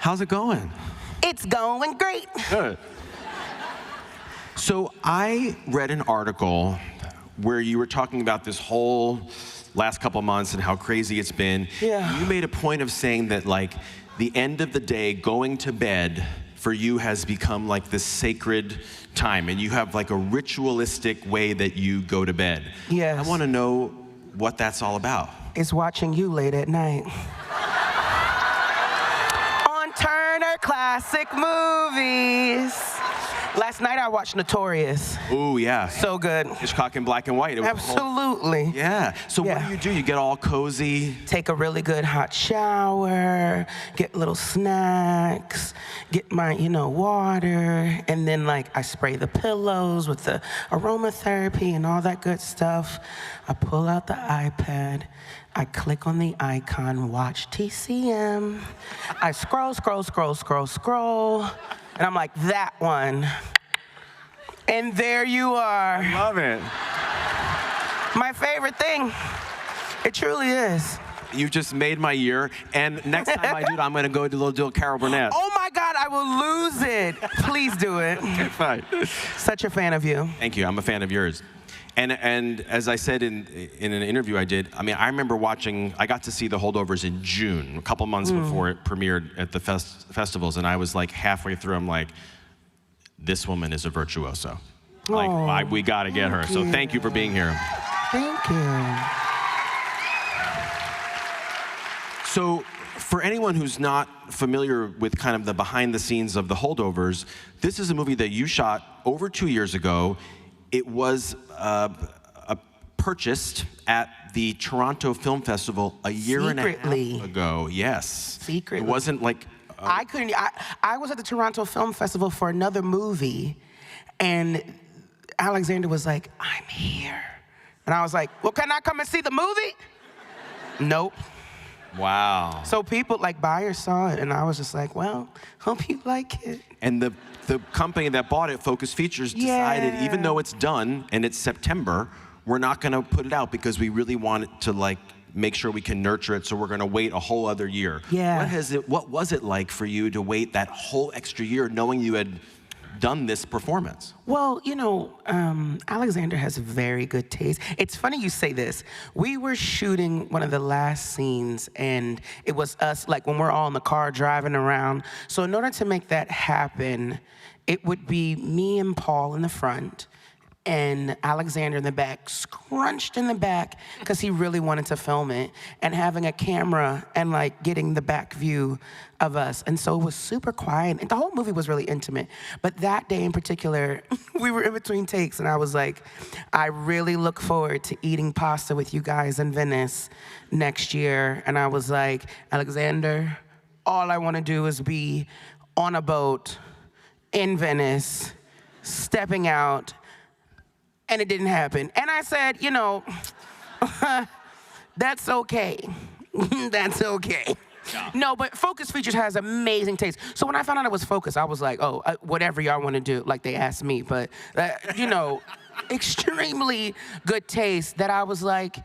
How's it going? It's going great. Good. So I read an article where you were talking about this whole last couple months and how crazy it's been. Yeah. You made a point of saying that, like, the end of the day, going to bed for you has become like this sacred time, and you have like a ritualistic way that you go to bed. Yes. I want to know what that's all about. It's watching you late at night. On Turner Classic Movies. Last night I watched Notorious. Ooh, yeah. So good. Hitchcock in black and white. It was Absolutely. Yeah. So what do? You get all cozy? Take a really good hot shower, get little snacks, get my, water, and then I spray the pillows with the aromatherapy and all that good stuff. I pull out the iPad, I click on the icon, watch TCM. I scroll, and I'm like, that one. And there you are. I love it. My favorite thing. It truly is. You just made my year, and next time I do it, I'm gonna go do a little Carol Burnett. Oh my God, I will lose it. Please do it. Okay, fine. Such a fan of you. Thank you, I'm a fan of yours. And as I said in an interview I did, I mean, I remember I got to see the Holdovers in June, a couple months before it premiered at the festivals, and I was like halfway through, I'm like, this woman is a virtuoso. Like, we gotta get her. So thank you for being here. Thank you. So for anyone who's not familiar with kind of the behind the scenes of the Holdovers, this is a movie that you shot over 2 years ago. It was purchased at the Toronto Film Festival a year and a half ago. Yes. Secretly. It wasn't like... I was at the Toronto Film Festival for another movie, and Alexander was like, I'm here. And I was like, well, can I come and see the movie? Nope. Wow. So people, buyers saw it, and I was just like, well, hope you like it. And the company that bought it, Focus Features, decided, even though it's done and it's September, we're not gonna put it out because we really want it to make sure we can nurture it, so we're gonna wait a whole other year. Yeah. What was it like for you to wait that whole extra year knowing you had done this performance? Well, Alexander has very good taste. It's funny you say this. We were shooting one of the last scenes, and it was us, when we're all in the car driving around. So in order to make that happen, it would be me and Paul in the front, and Alexander in the back, scrunched in the back, because he really wanted to film it, and having a camera and getting the back view of us. And so it was super quiet, and the whole movie was really intimate. But that day in particular, we were in between takes, and I was like, I really look forward to eating pasta with you guys in Venice next year. And I was like, Alexander, all I want to do is be on a boat in Venice, stepping out. And it didn't happen. And I said, that's okay. That's okay. Yeah. No, but Focus Features has amazing taste. So when I found out it was Focus, I was like, oh, whatever y'all want to do, like they asked me. But, extremely good taste that I was like,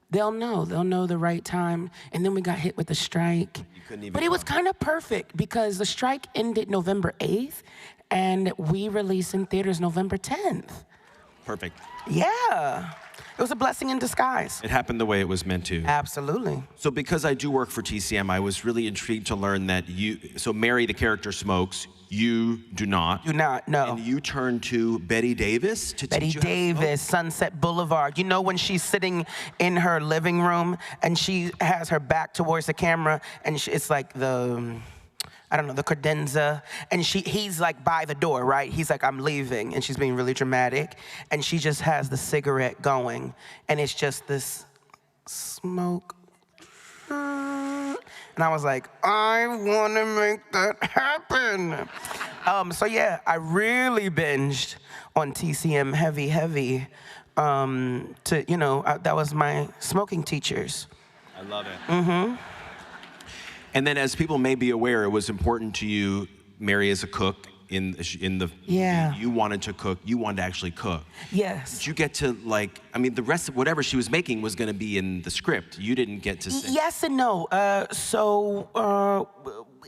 they'll know the right time. And then we got hit with the strike. But it was kind of perfect because the strike ended November 8th, and we released in theaters November 10th. Perfect. Yeah. It was a blessing in disguise. It happened the way it was meant to. Absolutely. So because I do work for TCM, I was really intrigued to learn that so Mary, the character, smokes. You do not. Do not, no. And you turn to Betty Davis to teach you how to smoke? Sunset Boulevard. You know when she's sitting in her living room and she has her back towards the camera and it's like the credenza, and he's by the door, right? He's like, I'm leaving, and she's being really dramatic, and she just has the cigarette going, and it's just this smoke. And I was like, I want to make that happen. So yeah, I really binged on TCM heavy, that was my smoking teachers. I love it. Mm-hmm. And then, as people may be aware, it was important to you, Mary, as a cook in the Yeah. you wanted to cook. You wanted to actually cook. Yes. Did you get to like? I mean, the rest of whatever she was making was going to be in the script. You didn't get to say. Yes and no.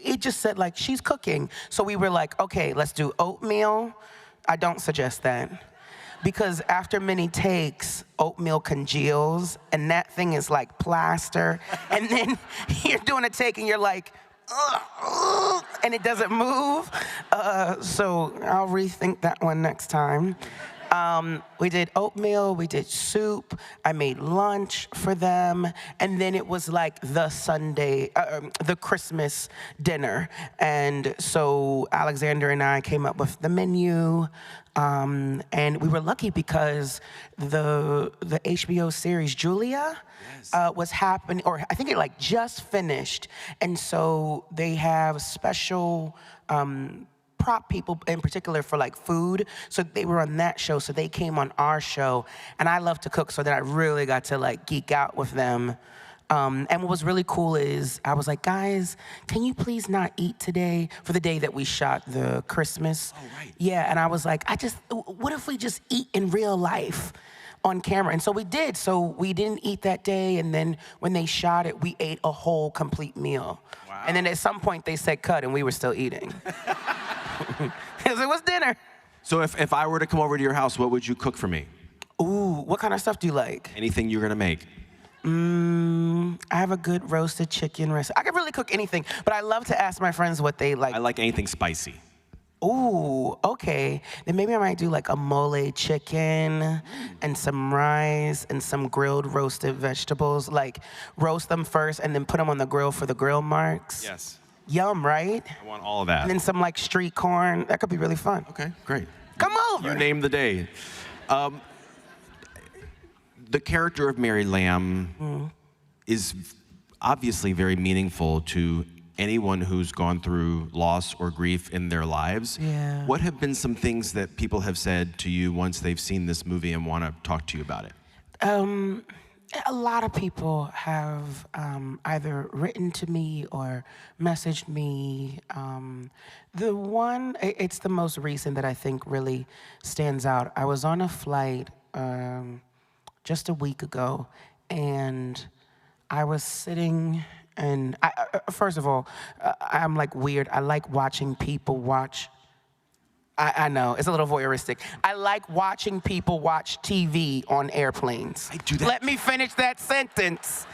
It just said like she's cooking. So we were like, okay, let's do oatmeal. I don't suggest that. Because after many takes, oatmeal congeals, and that thing is like plaster. And then you're doing a take and you're like, ugh, and it doesn't move. So I'll rethink that one next time. We did oatmeal, we did soup, I made lunch for them, and then it was like the the Christmas dinner. And so Alexander and I came up with the menu, and we were lucky because the HBO series Julia was happening, or I think it like just finished, and so they have special prop people in particular for like food. So they were on that show, so they came on our show. And I love to cook, so that I really got to like geek out with them. And what was really cool is I was like, guys, can you please not eat today for the day that we shot the Christmas? Oh, right. Yeah, and I was like, what if we just eat in real life on camera? And so we did. So we didn't eat that day, and then when they shot it, we ate a whole complete meal. Wow. And then at some point they said cut, and we were still eating. Because it was dinner. So if I were to come over to your house, what would you cook for me? Ooh, what kind of stuff do you like? Anything you're gonna make? I have a good roasted chicken recipe. I can really cook anything, but I love to ask my friends what they like. I like anything spicy. Ooh, okay. Then maybe I might do like a mole chicken and some rice and some grilled roasted vegetables. Like roast them first and then put them on the grill for the grill marks. Yes. Yum, right? I want all of that. And then some like street corn. That could be really fun. Okay, great. Come over. You name the day. The character of Mary Lamb is obviously very meaningful to anyone who's gone through loss or grief in their lives. Yeah. What have been some things that people have said to you once they've seen this movie and want to talk to you about it? A lot of people have either written to me or messaged me. It's the most recent that I think really stands out. I was on a flight just a week ago, and I was sitting, and first of all, I'm like weird. I like watching people watch. I know, it's a little voyeuristic. I like watching people watch TV on airplanes. I do that. Let me finish that sentence.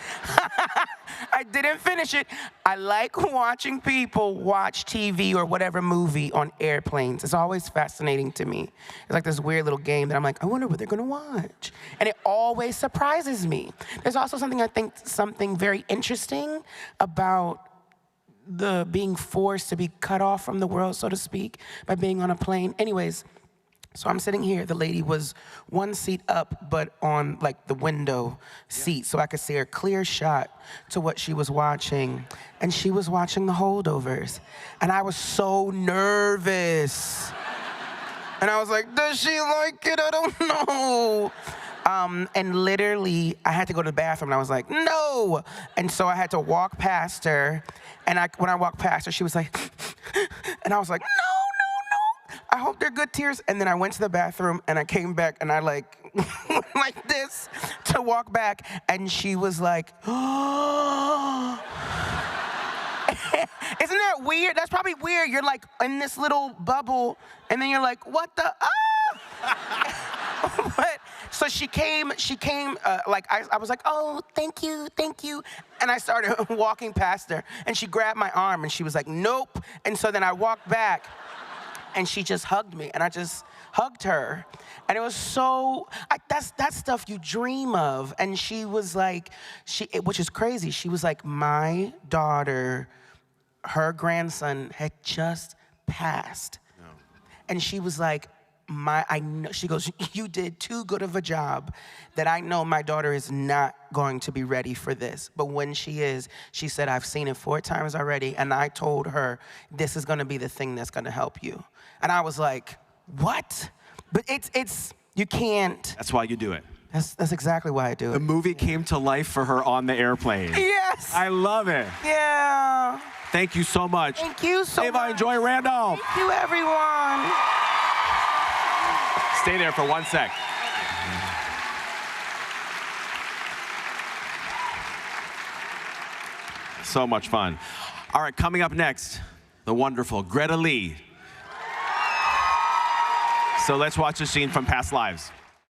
I didn't finish it. I like watching people watch TV or whatever movie on airplanes. It's always fascinating to me. It's like this weird little game that I'm like, I wonder what they're gonna watch. And it always surprises me. There's also something very interesting about the being forced to be cut off from the world, so to speak, by being on a plane. Anyways, so I'm sitting here. The lady was one seat up, but on like the window seat, so I could see her clear shot to what she was watching. And she was watching the Holdovers. And I was so nervous. And I was like, does she like it? I don't know. And literally, I had to go to the bathroom, and I was like, no! And so I had to walk past her, and when I walked past her, she was like, and I was like, no! I hope they're good tears. And then I went to the bathroom, and I came back, and I like, like this to walk back, and she was like, oh. Isn't that weird? That's probably weird. You're like in this little bubble, and then you're like, what the, But, so she came, like, I was like, oh, thank you. And I started walking past her, and she grabbed my arm, and she was like, nope. And so then I walked back, and she just hugged me, and I just hugged her. And it was so, that's stuff you dream of. And she was like, which is crazy, she was like, my daughter, her grandson had just passed. No. And she was like, I know, she goes, you did too good of a job that I know my daughter is not going to be ready for this. But when she is, she said, I've seen it 4 times already, and I told her, this is gonna be the thing that's gonna help you. And I was like, what? But it's you can't. That's why you do it. That's exactly why I do it. The movie came to life for her on the airplane. Yes. I love it. Yeah. Thank you so much. Thank you so Ava, much. enjoy Randolph. Thank you, everyone. Stay there for 1 sec. So much fun. All right, coming up next, the wonderful Greta Lee. So let's watch a scene from Past Lives.